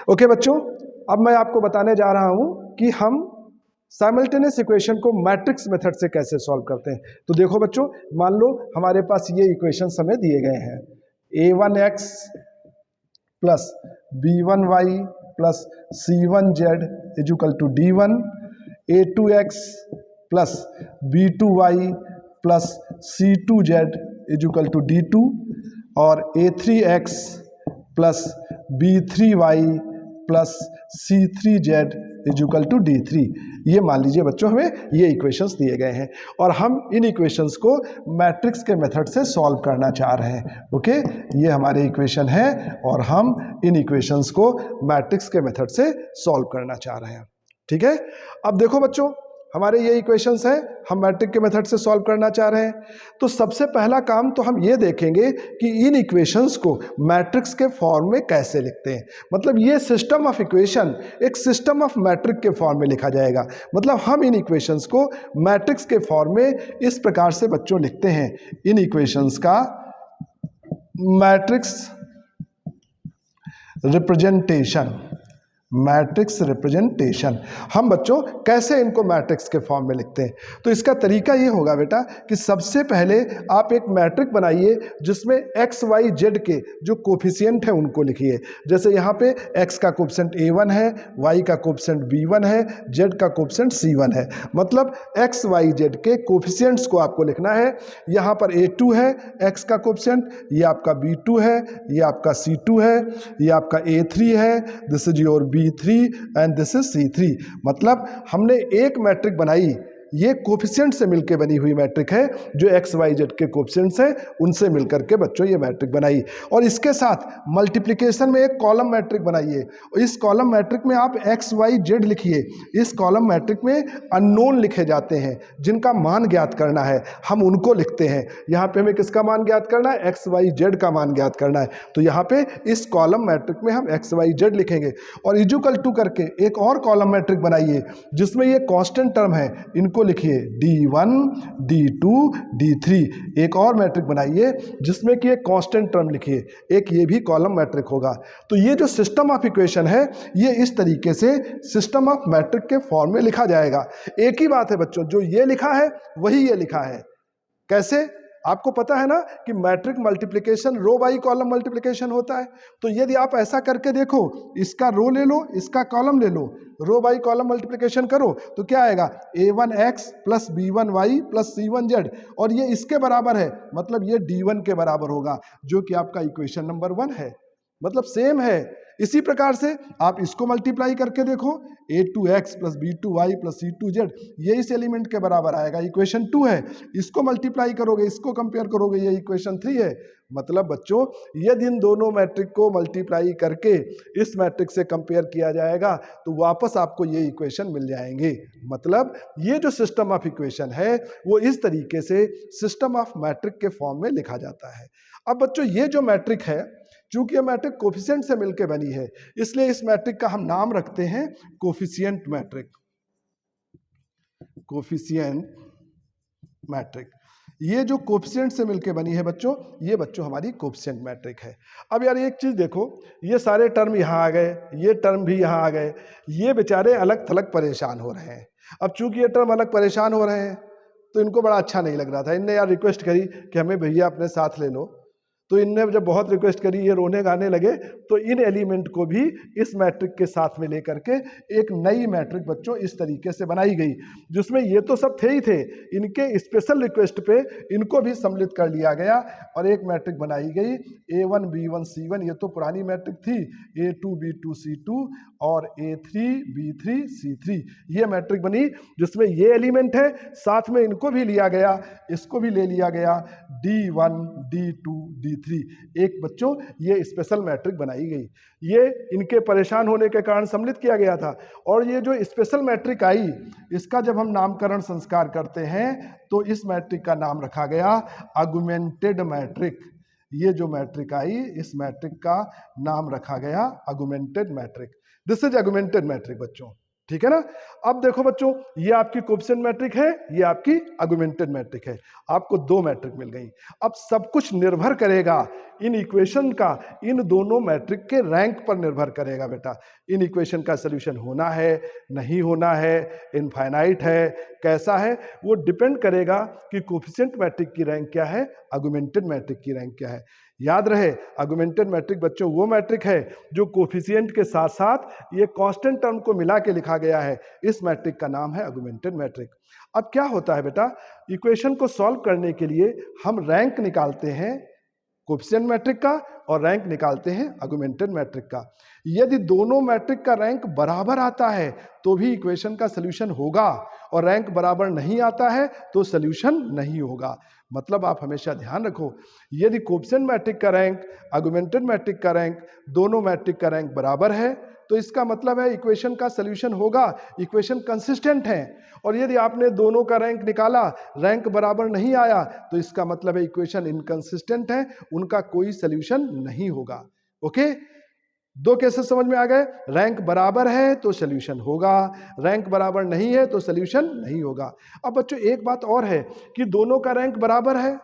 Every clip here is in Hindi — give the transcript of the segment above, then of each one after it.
ओके बच्चों, अब मैं आपको बताने जा रहा हूं कि हम साइमल्टेनियस इक्वेशन को मैट्रिक्स मेथड से कैसे सॉल्व करते हैं। तो देखो बच्चों, मान लो हमारे पास ये इक्वेशंस हमें दिए गए हैं, a1x plus b1y plus c1z is equal to d1, a2x plus b2y plus c2z is equal to d2 और a3x plus b3y plus c3z equal to d3। ये मान लीजिए बच्चों हमें ये इक्वेशंस दिए गए हैं और हम इन इक्वेशंस को मैट्रिक्स के मेथड से सॉल्व करना चाह रहे हैं। ओके, ये हमारे इक्वेशन है और हम इन इक्वेशंस को मैट्रिक्स के मेथड से सॉल्व करना चाह रहे हैं। ठीक है, अब देखो बच्चों, हमारे ये इक्वेशंस हैं, हम मैट्रिक के मेथड से सॉल्व करना चाह रहे हैं। तो सबसे पहला काम तो हम ये देखेंगे कि इन इक्वेशंस को मैट्रिक्स के फॉर्म में कैसे लिखते हैं। मतलब ये सिस्टम ऑफ इक्वेशन एक सिस्टम ऑफ मैट्रिक के फॉर्म में लिखा जाएगा। मतलब हम इन इक्वेशंस को मैट्रिक्स के फॉर्म में इस प्रकार से बच्चों लिखते हैं। इन इक्वेशंस का मैट्रिक्स रिप्रेजेंटेशन, मैट्रिक्स रिप्रेजेंटेशन हम बच्चों कैसे इनको मैट्रिक्स के फॉर्म में लिखते हैं। तो इसका तरीका ये होगा बेटा कि सबसे पहले आप एक मैट्रिक बनाइए जिसमें एक्स वाई जेड के जो कोफिशिएंट है उनको लिखिए। जैसे यहाँ पे एक्स का कोफिशिएंट a1 है, वाई का कोफिशिएंट b1 है, जेड का कोफिशिएंट c1 है। मतलब एक्स वाई जेड के कोफिशिएंट्स को आपको लिखना है। यहाँ पर a2 है एक्स का कोफिशिएंट, ये आपका b2 है, ये आपका c2 है, ये आपका a3 है, this is your b3 and this is c3। मतलब हमने एक मैट्रिक बनाई, ये कोफिशिएंट से मिलकर बनी हुई मैट्रिक है, जो एक्स वाई जेड के कोफिशिएंट्स हैं उनसे मिलकर के बच्चों ये मैट्रिक बनाई। और इसके साथ मल्टीप्लिकेशन में एक कॉलम मैट्रिक बनाइए। इस कॉलम मैट्रिक में आप एक्स वाई जेड लिखिए। इस कॉलम मैट्रिक में अननोन लिखे जाते हैं जिनका मान ज्ञात करना है, हम उनको लिखते हैं। यहाँ पे हमें किसका मान ज्ञात करना है? एक्स वाई जेड का मान ज्ञात करना है। तो यहाँ पे इस कॉलम मैट्रिक में हम एक्स वाई जेड लिखेंगे और इजुकल टू करके एक और कॉलम मैट्रिक बनाइए जिसमें ये कांस्टेंट टर्म है, इनको लिखिए d1, d2, d3। एक और मैट्रिक बनाइए जिसमें कि एक कांस्टेंट टर्म लिखिए, एक ये भी कॉलम मैट्रिक होगा। तो ये जो सिस्टम ऑफ इक्वेशन है ये इस तरीके से सिस्टम ऑफ मैट्रिक के फॉर्म में लिखा जाएगा। एक ही बात है बच्चों, जो ये लिखा है वही ये लिखा है। कैसे? आपको पता है ना कि matrix multiplication row by column multiplication होता है। तो यदि आप ऐसा करके देखो, इसका रो ले लो, इसका कॉलम ले लो, रो बाई कॉलम मल्टीप्लिकेशन करो तो क्या आएगा? a1x plus b1y plus c1z और ये इसके बराबर है, मतलब ये d1 के बराबर होगा, जो कि आपका इक्वेशन नंबर 1 है। मतलब सेम है। इसी प्रकार से आप इसको मल्टीप्लाई करके देखो, a2x plus b2y plus c2z, ये इस एलिमेंट के बराबर आएगा, इक्वेशन 2 है। इसको मल्टीप्लाई करोगे, इसको कंपेयर करोगे, ये इक्वेशन 3 है। मतलब बच्चों यदि इन दोनों मैट्रिक को मल्टीप्लाई करके इस मैट्रिक से कंपेयर किया जाएगा तो वापस आपको ये इक्वेशन मिल जाएंगे। मतलब ये जो सिस्टम ऑफ इक्वेशन है वो इस तरीके से सिस्टम ऑफ मैट्रिक के फॉर्म में लिखा जाता है। अब बच्चों ये जो मैट्रिक है, चूंकि ये मैट्रिक कोफिशिएंट से मिलकर बनी है, इसलिए इस मैट्रिक का हम नाम रखते हैं कोफिशिएंट मैट्रिक। कोफिशिएंट मैट्रिक, ये जो कोफिशिएंट से मिलकर बनी है बच्चों, ये बच्चों हमारी कोफिशिएंट मैट्रिक है। अब यार एक चीज देखो, ये सारे टर्म यहाँ आ गए, ये टर्म भी यहाँ आ गए, ये बेचारे अलग थलग परेशान हो रहे हैं। अब चूंकि ये टर्म अलग परेशान हो रहे हैं तो इनको बड़ा अच्छा नहीं लग रहा था। इनने यार रिक्वेस्ट करी कि हमें भैया अपने साथ ले लो। तो इनने जब बहुत रिक्वेस्ट करी, ये रोने गाने लगे, तो इन एलिमेंट को भी इस मैट्रिक के साथ में लेकर के एक नई मैट्रिक बच्चों इस तरीके से बनाई गई, जिसमें ये तो सब थे ही थे, इनके स्पेशल रिक्वेस्ट पे इनको भी सम्मिलित कर लिया गया और एक मैट्रिक बनाई गई a1 b1 c1। ये तो पुरानी मैट्रिक थी, a2 b2 c2 और a3 b3 c3। ये मैट्रिक बनी जिसमें ये एलिमेंट है, साथ में इनको भी लिया गया, इसको भी ले लिया गया, d1 d2 d3। एक बच्चों ये स्पेशल मैट्रिक बनाई गई। ये इनके परेशान होने के कारण सम्मिलित किया गया था। और ये जो स्पेशल मैट्रिक आई, इसका जब हम नामकरण संस्कार करते हैं तो इस मैट्रिक का नाम रखा गया आर्गुमेंटेड मैट्रिक। ये जो मैट्रिक आई, इस मैट्रिक का नाम रखा गया augmented matric. This is augmented matric बच्चों। ठीक है ना। अब देखो बच्चों, ये आपकी कोएफिशिएंट मैट्रिक है, ये आपकी आर्गुमेंटेड मैट्रिक है, आपको दो मैट्रिक मिल गई। अब सब कुछ निर्भर करेगा इन इक्वेशन का, इन दोनों मैट्रिक के रैंक पर निर्भर करेगा बेटा। इन इक्वेशन का सोल्यूशन होना है, नहीं होना है, इनफाइनाइट है, कैसा है, वो डिपेंड करेगा कि कोएफिशिएंट मैट्रिक की रैंक क्या है, आर्गुमेंटेड मैट्रिक की रैंक क्या है। याद रहे, आर्गुमेंटेड मैट्रिक बच्चों वो मैट्रिक है जो कोएफिशिएंट के साथ साथ ये कांस्टेंट टर्म को मिला के लिखा गया है, इस मैट्रिक का नाम है आर्गुमेंटेड मैट्रिक। अब क्या होता है बेटा, इक्वेशन को सॉल्व करने के लिए हम रैंक निकालते हैं कोएफिशिएंट मैट्रिक का और रैंक निकालते हैं आर्गुमेंटेड मैट्रिक का। यदि दोनों मैट्रिक का रैंक बराबर आता है तो भी इक्वेशन का सॉल्यूशन होगा, और रैंक बराबर नहीं आता है तो सॉल्यूशन नहीं होगा। मतलब आप हमेशा ध्यान रखो, यदि कोएफिशिएंट मैट्रिक का रैंक, आर्गुमेंटेड मैट्रिक का रैंक, दोनों मैट्रिक का रैंक बराबर है तो इसका मतलब है इक्वेशन का सॉल्यूशन होगा, इक्वेशन कंसिस्टेंट है। और यदि आपने दोनों का रैंक निकाला, रैंक बराबर नहीं आया, तो इसका मतलब है इक्वेशन इनकंसिस्टेंट है, उनका कोई सॉल्यूशन नहीं होगा। ओके, दो केसेस समझ में आ गए, रैंक बराबर है तो सॉल्यूशन होगा, रैंक बराबर नहीं है तो सॉल्यूशन नहीं होगा। अब बच्चों एक बात और है कि दोनों का रैंक बराबर है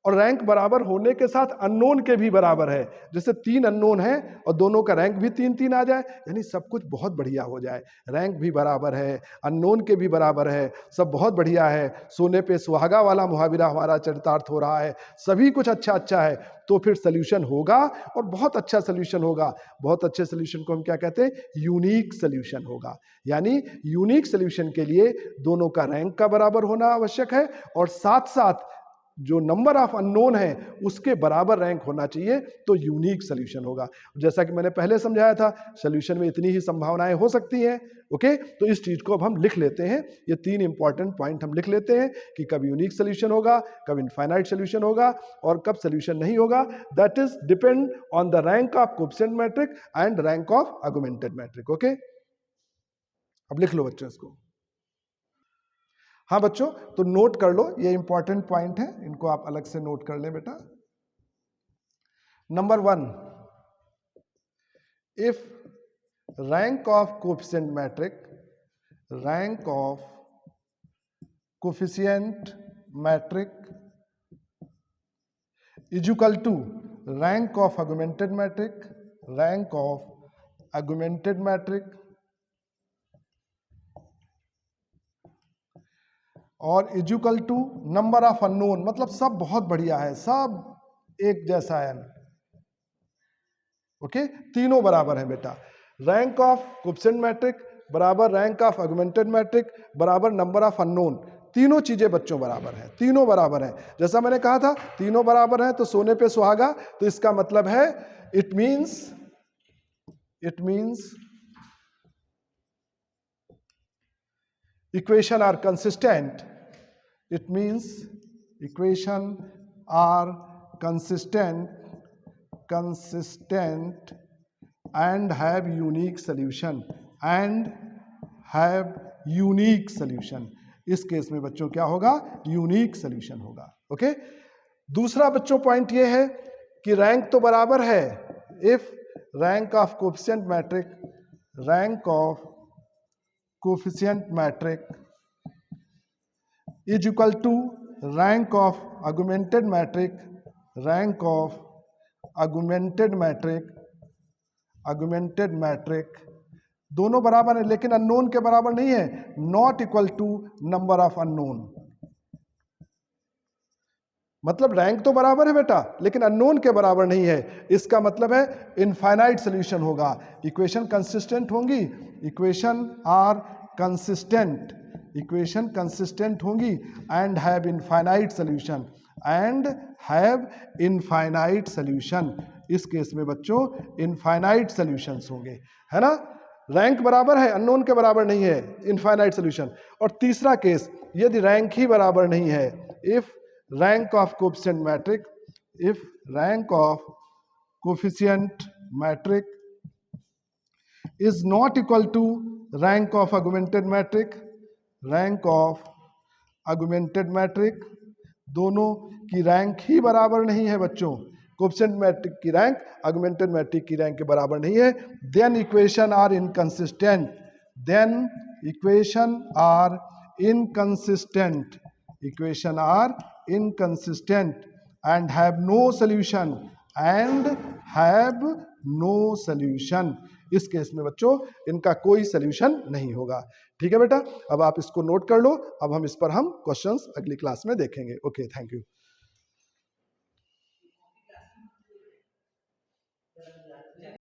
और रैंक बराबर होने के साथ अननोन के भी बराबर है। जैसे 3 अननोन है और दोनों का रैंक भी 3-3 आ जाए, यानी सब कुछ बहुत बढ़िया हो जाए, रैंक भी बराबर है, अननोन के भी बराबर है, सब बहुत बढ़िया है, सोने पे सुहागा वाला मुहावरा हमारा चरितार्थ हो रहा है, सभी कुछ अच्छा अच्छा है, तो फिर सोल्यूशन होगा और बहुत अच्छा सोल्यूशन होगा। बहुत अच्छे सोल्यूशन को हम क्या कहते हैं, यूनिक सोल्यूशन होगा। यानी यूनिक सोल्यूशन के लिए दोनों का रैंक का बराबर होना आवश्यक है और साथ साथ जो नंबर ऑफ अननोन है उसके बराबर रैंक होना चाहिए, तो यूनिक सोल्यूशन होगा। जैसा कि मैंने पहले समझाया था, सोल्यूशन में इतनी ही संभावनाएं हो सकती हैं। ओके, तो इस चीज को अब हम लिख लेते हैं, ये 3 इंपॉर्टेंट पॉइंट हम लिख लेते हैं कि कब यूनिक सोल्यूशन होगा, कब इनफाइनाइट सोल्यूशन होगा और कब सोल्यूशन नहीं होगा। That is depend on the rank of coefficient matrix and rank of augmented matrix. Okay, अब लिख लो बच्चों इसको। हाँ बच्चों, तो नोट कर लो, ये इंपॉर्टेंट पॉइंट है, इनको आप अलग से नोट कर लें बेटा। Number 1, if rank of coefficient matrix, rank of coefficient matrix is equal to rank of augmented matrix, rank of augmented matrix, और equal to number of unknown, मतलब सब बहुत बढ़िया है, सब एक जैसा है। ओके, तीनों बराबर है बेटा, रैंक ऑफ कोएफिशिएंट मैट्रिक बराबर रैंक ऑफ आर्गुमेंटेड मैट्रिक बराबर नंबर ऑफ अननोन, तीनों चीजें बच्चों बराबर हैं, तीनों बराबर हैं। जैसा मैंने कहा था तीनों बराबर हैं तो सोने पे सुहागा, तो इसका मतलब है it means equation are consistent, it means equation are consistent and have unique solution, इस केस में बच्चों क्या होगा, यूनिक सोल्यूशन होगा। ओके, दूसरा बच्चों पॉइंट ये है कि रैंक तो बराबर है, if rank of coefficient matrix, rank of coefficient matrix is equal to rank of augmented matrix, rank of augmented matrix, दोनों बराबर है लेकिन अननोन के बराबर नहीं है, not equal to number of unknown. मतलब रैंक तो बराबर है बेटा लेकिन अननोन के बराबर नहीं है, इसका मतलब है इनफाइनाइट सोल्यूशन होगा, इक्वेशन कंसिस्टेंट होंगी, equation are consistent, equation consistent होंगी and have infinite solution, and have infinite solution. इस केस में बच्चों इनफाइनाइट सॉल्यूशंस होंगे, है ना, रैंक बराबर है अननोन के बराबर नहीं है, इनफाइनाइट सोल्यूशन। और तीसरा केस, यदि रैंक ही बराबर नहीं है, if rank of coefficient matrix, if rank of coefficient matrix is not equal to rank of augmented matrix, rank of augmented matrix, दोनों की रैंक ही बराबर नहीं है बच्चों, कोएफिशिएंट मैट्रिक की रैंक आर्गुमेंटेड मैट्रिक की रैंक के बराबर नहीं है, then equation are inconsistent, then equation are inconsistent, equation are inconsistent and have no solution, and have no solution। इस केस में बच्चों इनका कोई सॉल्यूशन नहीं होगा। ठीक है बेटा, अब आप इसको नोट कर लो। अब हम इस पर क्वेश्चंस अगली क्लास में देखेंगे। Okay, thank you.